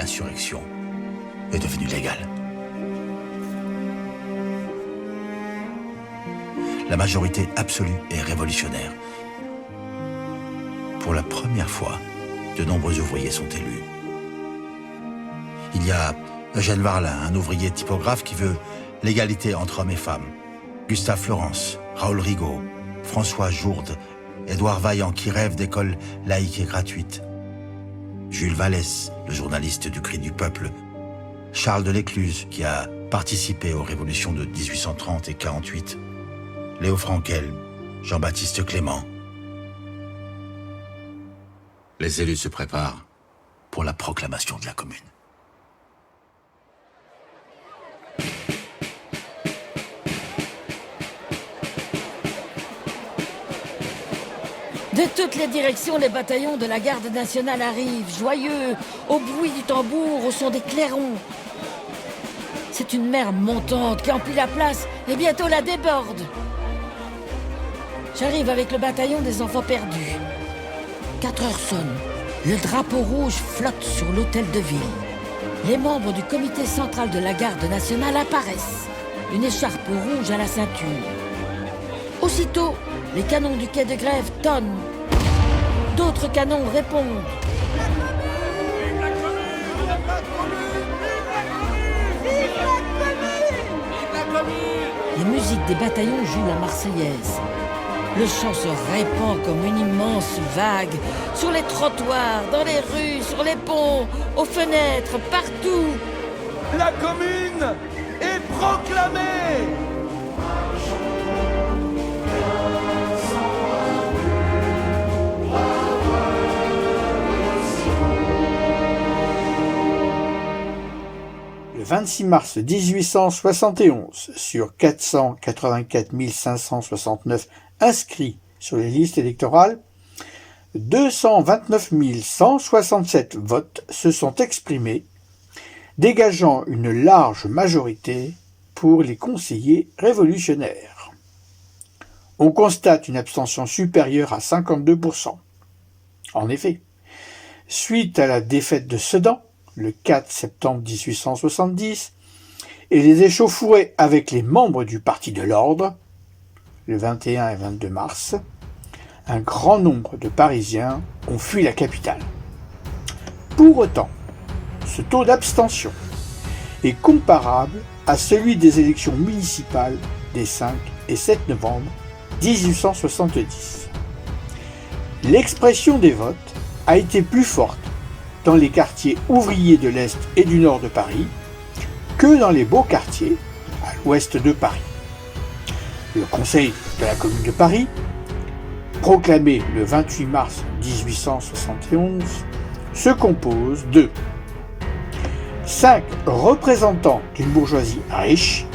l'insurrection est devenue légale. La majorité absolue est révolutionnaire. Pour la première fois, de nombreux ouvriers sont élus. Il y a Eugène Varlin, un ouvrier typographe qui veut l'égalité entre hommes et femmes. Gustave Florence, Raoul Rigaud, François Jourde, Édouard Vaillant qui rêve d'écoles laïques et gratuites. Jules Vallès, le journaliste du Cri du Peuple. Charles de l'Écluse qui a participé aux révolutions de 1830 et 48. Léo Frankel, Jean-Baptiste Clément. Les élus se préparent pour la proclamation de la Commune. De toutes les directions, les bataillons de la garde nationale arrivent, joyeux, au bruit du tambour, au son des clairons. C'est une mer montante qui emplit la place et bientôt la déborde. J'arrive avec le bataillon des enfants perdus. 4 heures sonnent. Le drapeau rouge flotte sur l'hôtel de ville. Les membres du comité central de la garde nationale apparaissent. Une écharpe rouge à la ceinture. Aussitôt, les canons du quai de Grève tonnent. D'autres canons répondent. Les musiques des bataillons jouent la Marseillaise. Le chant se répand comme une immense vague, sur les trottoirs, dans les rues, sur les ponts, aux fenêtres, partout. La Commune est proclamée! Le 26 mars 1871, sur 484 569 inscrits sur les listes électorales, 229 167 votes se sont exprimés, dégageant une large majorité pour les conseillers révolutionnaires. On constate une abstention supérieure à 52%. En effet, suite à la défaite de Sedan, le 4 septembre 1870, et les échauffourées avec les membres du Parti de l'Ordre, le 21 et 22 mars, un grand nombre de Parisiens ont fui la capitale. Pour autant, ce taux d'abstention est comparable à celui des élections municipales des 5 et 7 novembre 1870. L'expression des votes a été plus forte dans les quartiers ouvriers de l'Est et du Nord de Paris que dans les beaux quartiers à l'Ouest de Paris. Le Conseil de la Commune de Paris, proclamé le 28 mars 1871, se compose de 5 représentants d'une bourgeoisie riche,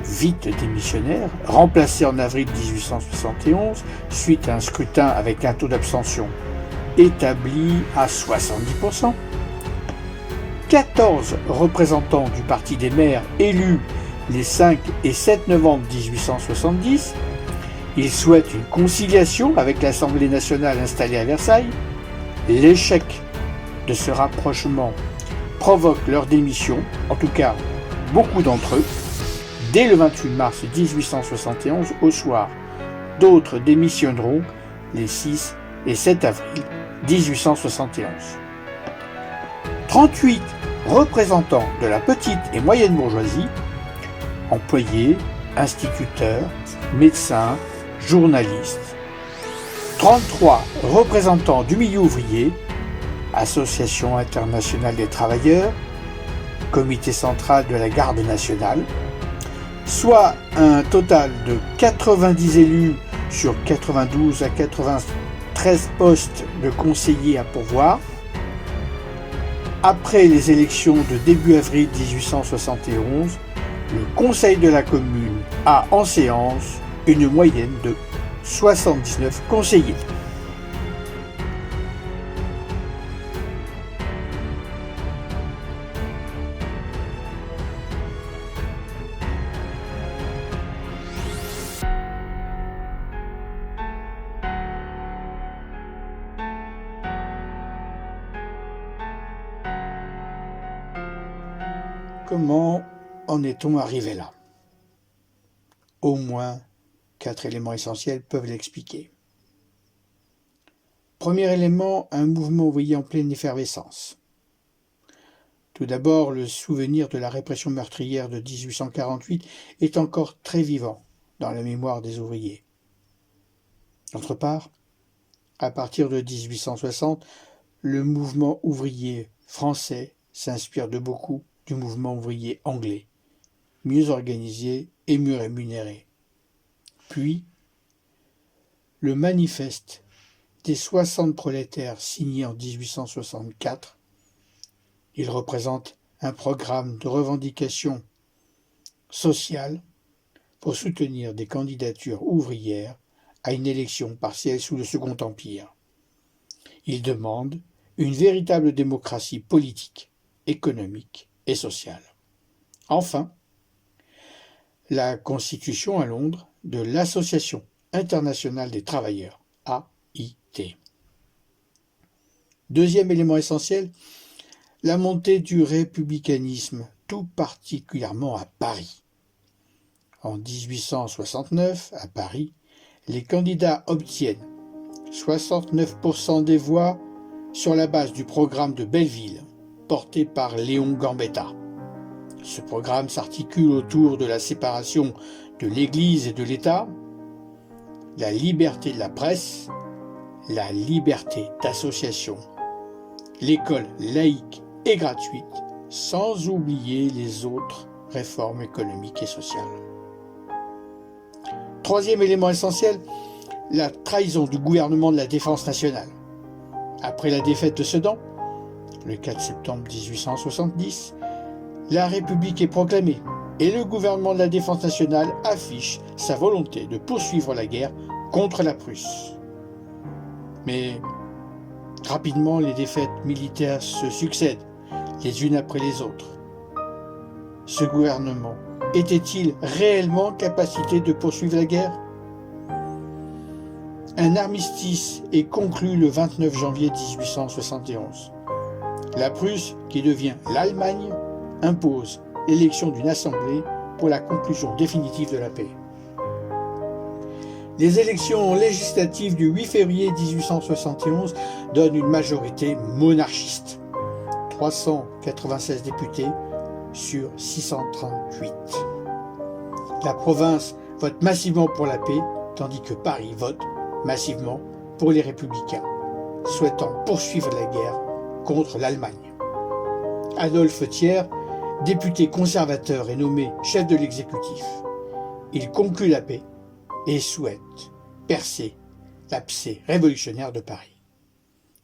vite démissionnaire, remplacés en avril 1871 suite à un scrutin avec un taux d'abstention établi à 70%, 14 représentants du Parti des maires élus les 5 et 7 novembre 1870. Ils souhaitent une conciliation avec l'Assemblée nationale installée à Versailles. L'échec de ce rapprochement provoque leur démission, en tout cas beaucoup d'entre eux, dès le 28 mars 1871 au soir. D'autres démissionneront les 6 et 7 avril 1871. 38 représentants de la petite et moyenne bourgeoisie, employés, instituteurs, médecins, journalistes. 33 représentants du milieu ouvrier, Association internationale des travailleurs, Comité central de la garde nationale, soit un total de 90 élus sur 92 à 93 postes de conseillers à pourvoir. Après les élections de début avril 1871, le Conseil de la Commune a en séance une moyenne de 79 conseillers. Comment en est-on arrivé là? Au moins 4 éléments essentiels peuvent l'expliquer. Premier élément, un mouvement ouvrier en pleine effervescence. Tout d'abord, le souvenir de la répression meurtrière de 1848 est encore très vivant dans la mémoire des ouvriers. D'autre part, à partir de 1860, le mouvement ouvrier français s'inspire de beaucoup du mouvement ouvrier anglais, mieux organisé et mieux rémunéré. Puis, le manifeste des 60 prolétaires signé en 1864, il représente un programme de revendication sociale pour soutenir des candidatures ouvrières à une élection partielle sous le Second Empire. Il demande une véritable démocratie politique, économique et sociale. Enfin, la constitution à Londres de l'Association internationale des travailleurs, AIT. Deuxième élément essentiel, la montée du républicanisme, tout particulièrement à Paris. En 1869, à Paris, les candidats obtiennent 69% des voix sur la base du programme de Belleville, porté par Léon Gambetta. Ce programme s'articule autour de la séparation de l'Église et de l'État, la liberté de la presse, la liberté d'association, l'école laïque et gratuite, sans oublier les autres réformes économiques et sociales. Troisième élément essentiel, la trahison du gouvernement de la Défense nationale. Après la défaite de Sedan, le 4 septembre 1870, la République est proclamée et le gouvernement de la Défense nationale affiche sa volonté de poursuivre la guerre contre la Prusse. Mais rapidement, les défaites militaires se succèdent, les unes après les autres. Ce gouvernement était-il réellement en capacité de poursuivre la guerre? Un armistice est conclu le 29 janvier 1871. La Prusse, qui devient l'Allemagne, impose l'élection d'une assemblée pour la conclusion définitive de la paix. Les élections législatives du 8 février 1871 donnent une majorité monarchiste, 396 députés sur 638. La province vote massivement pour la paix, tandis que Paris vote massivement pour les républicains, souhaitant poursuivre la guerre contre l'Allemagne. Adolphe Thiers, député conservateur, est nommé chef de l'exécutif. Il conclut la paix et souhaite percer l'abcès révolutionnaire de Paris.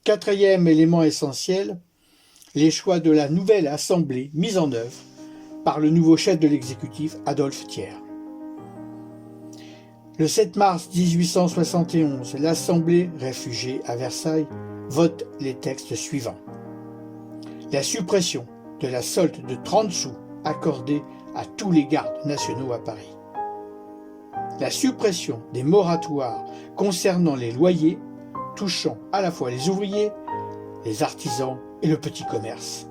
Quatrième élément essentiel, les choix de la nouvelle assemblée mise en œuvre par le nouveau chef de l'exécutif, Adolphe Thiers. Le 7 mars 1871, l'Assemblée, réfugiée à Versailles, vote les textes suivants. La suppression de la solde de 30 sous accordée à tous les gardes nationaux à Paris. La suppression des moratoires concernant les loyers, touchant à la fois les ouvriers, les artisans et le petit commerce.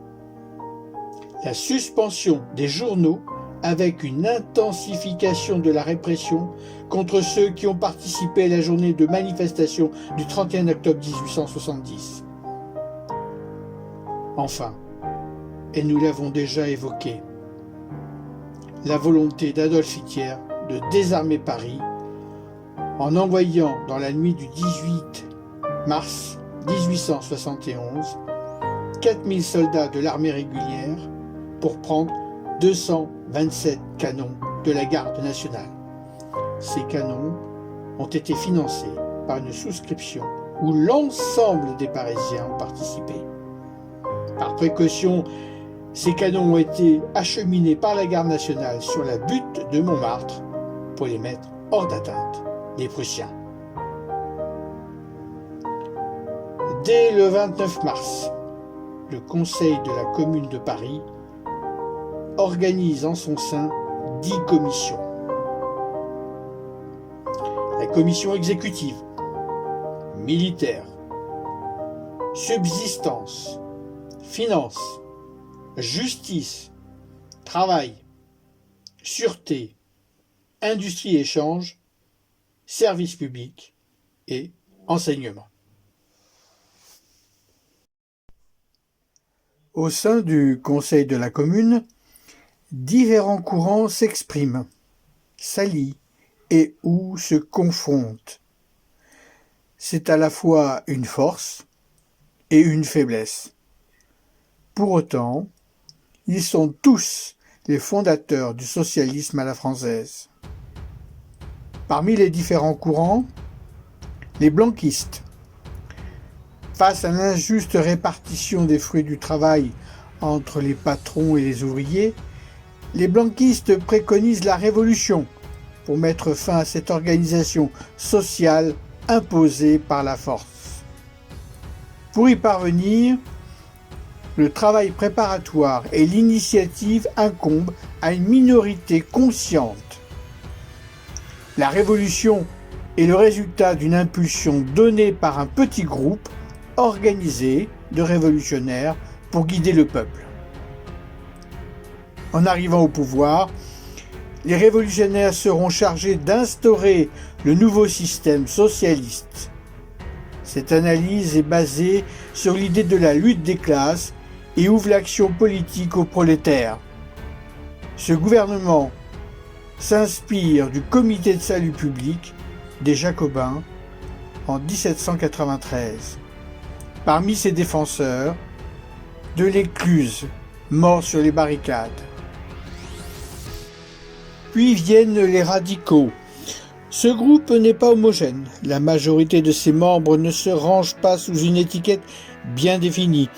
La suspension des journaux avec une intensification de la répression contre ceux qui ont participé à la journée de manifestation du 31 octobre 1870. Enfin, et nous l'avons déjà évoqué, la volonté d'Adolphe Thiers de désarmer Paris en envoyant dans la nuit du 18 mars 1871 4000 soldats de l'armée régulière pour prendre 227 canons de la garde nationale. Ces canons ont été financés par une souscription où l'ensemble des Parisiens ont participé. Par précaution, ces canons ont été acheminés par la garde nationale sur la butte de Montmartre pour les mettre hors d'atteinte des Prussiens. Dès le 29 mars, le Conseil de la Commune de Paris organise en son sein 10 commissions. La commission exécutive, militaire, subsistance, finance, justice, travail, sûreté, industrie-échange, service public et enseignement. Au sein du Conseil de la Commune, différents courants s'expriment, s'allient et ou se confrontent. C'est à la fois une force et une faiblesse. Pour autant, ils sont tous les fondateurs du socialisme à la française. Parmi les différents courants, les blanquistes. Face à l'injuste répartition des fruits du travail entre les patrons et les ouvriers, les blanquistes préconisent la révolution pour mettre fin à cette organisation sociale imposée par la force. Pour y parvenir, le travail préparatoire et l'initiative incombent à une minorité consciente. La révolution est le résultat d'une impulsion donnée par un petit groupe organisé de révolutionnaires pour guider le peuple. En arrivant au pouvoir, les révolutionnaires seront chargés d'instaurer le nouveau système socialiste. Cette analyse est basée sur l'idée de la lutte des classes et ouvre l'action politique aux prolétaires. Ce gouvernement s'inspire du Comité de salut public des Jacobins en 1793. Parmi ses défenseurs, Delescluze, mort sur les barricades. Puis viennent les radicaux. Ce groupe n'est pas homogène. La majorité de ses membres ne se range pas sous une étiquette bien définie.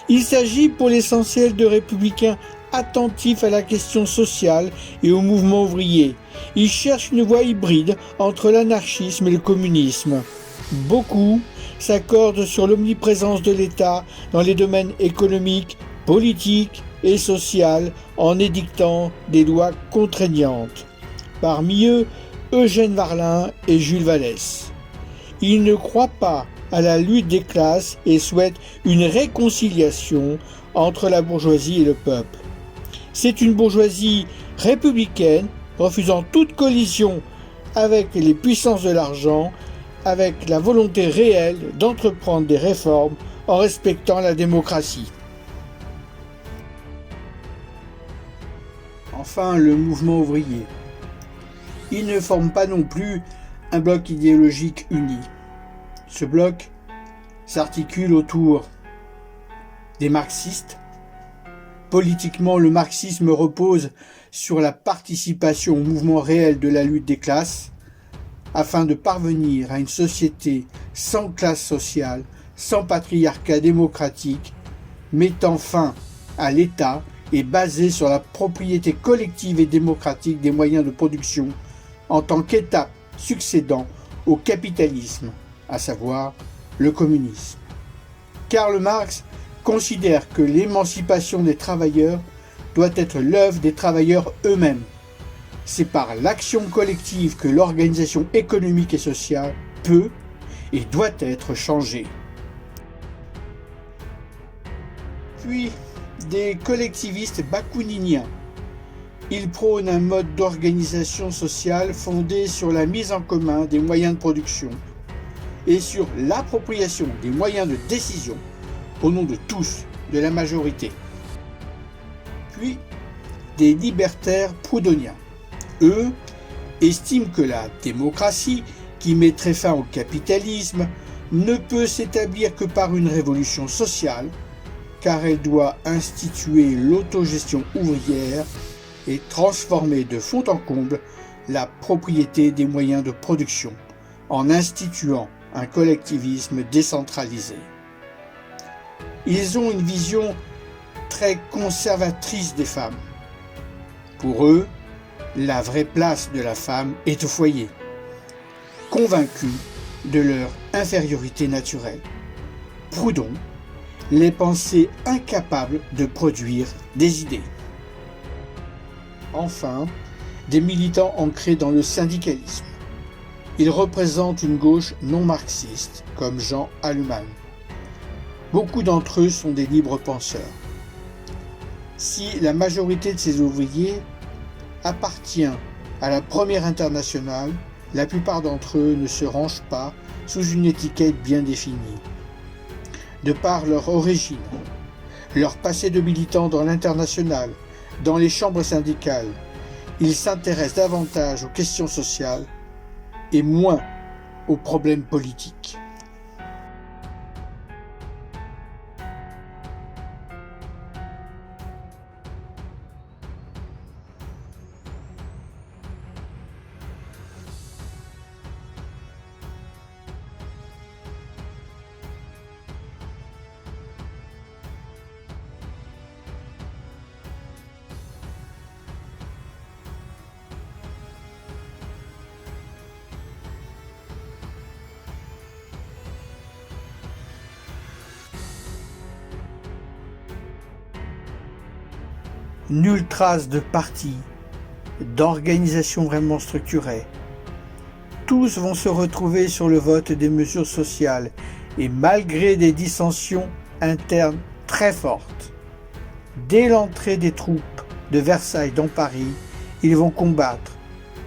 Il s'agit pour l'essentiel de républicains attentifs à la question sociale et au mouvement ouvrier. Ils cherchent une voie hybride entre l'anarchisme et le communisme. Beaucoup s'accordent sur l'omniprésence de l'État dans les domaines économiques, politiques et social en édictant des lois contraignantes. Parmi eux, Eugène Varlin et Jules Vallès. Ils ne croient pas à la lutte des classes et souhaitent une réconciliation entre la bourgeoisie et le peuple. C'est une bourgeoisie républicaine refusant toute collision avec les puissances de l'argent, avec la volonté réelle d'entreprendre des réformes en respectant la démocratie. Enfin, le mouvement ouvrier. Il ne forme pas non plus un bloc idéologique uni. Ce bloc s'articule autour des marxistes. Politiquement, le marxisme repose sur la participation au mouvement réel de la lutte des classes, afin de parvenir à une société sans classe sociale, sans patriarcat démocratique, mettant fin à l'État et basée sur la propriété collective et démocratique des moyens de production en tant qu'étape succédant au capitalisme, à savoir le communisme. Karl Marx considère que l'émancipation des travailleurs doit être l'œuvre des travailleurs eux-mêmes. C'est par l'action collective que l'organisation économique et sociale peut et doit être changée. Puis, des collectivistes bakouniniens. Ils prônent un mode d'organisation sociale fondé sur la mise en commun des moyens de production et sur l'appropriation des moyens de décision au nom de tous, de la majorité. Puis, des libertaires proudhoniens. Eux estiment que la démocratie, qui mettrait fin au capitalisme, ne peut s'établir que par une révolution sociale, car elle doit instituer l'autogestion ouvrière et transformer de fond en comble la propriété des moyens de production, en instituant un collectivisme décentralisé. Ils ont une vision très conservatrice des femmes. Pour eux, la vraie place de la femme est au foyer, convaincus de leur infériorité naturelle. Proudhon les pensait incapables de produire des idées. Enfin, des militants ancrés dans le syndicalisme. Ils représentent une gauche non marxiste, comme Jean Hallumann. Beaucoup d'entre eux sont des libres penseurs. Si la majorité de ces ouvriers appartient à la première internationale, la plupart d'entre eux ne se rangent pas sous une étiquette bien définie. De par leur origine, leur passé de militants dans l'international, dans les chambres syndicales, ils s'intéressent davantage aux questions sociales et moins aux problèmes politiques. Nulle trace de parti, d'organisation vraiment structurée. Tous vont se retrouver sur le vote des mesures sociales et malgré des dissensions internes très fortes. Dès l'entrée des troupes de Versailles dans Paris, ils vont combattre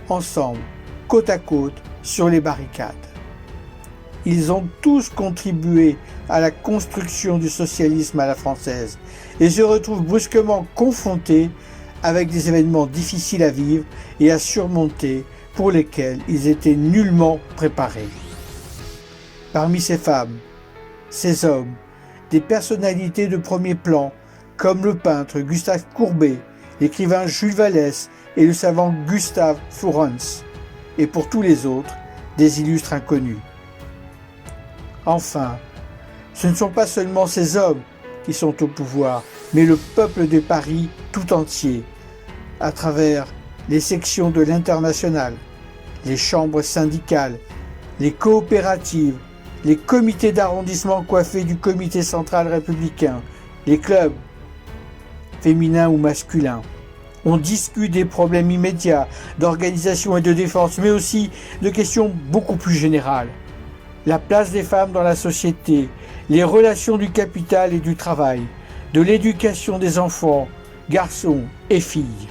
ensemble, côte à côte, sur les barricades. Ils ont tous contribué à la construction du socialisme à la française et se retrouvent brusquement confrontés avec des événements difficiles à vivre et à surmonter pour lesquels ils étaient nullement préparés. Parmi ces femmes, ces hommes, des personnalités de premier plan comme le peintre Gustave Courbet, l'écrivain Jules Vallès et le savant Gustave Flourens, et pour tous les autres, des illustres inconnus. Enfin, ce ne sont pas seulement ces hommes qui sont au pouvoir, mais le peuple de Paris tout entier, à travers les sections de l'Internationale, les chambres syndicales, les coopératives, les comités d'arrondissement coiffés du comité central républicain, les clubs, féminins ou masculins. On discute des problèmes immédiats d'organisation et de défense, mais aussi de questions beaucoup plus générales. La place des femmes dans la société, les relations du capital et du travail, de l'éducation des enfants, garçons et filles.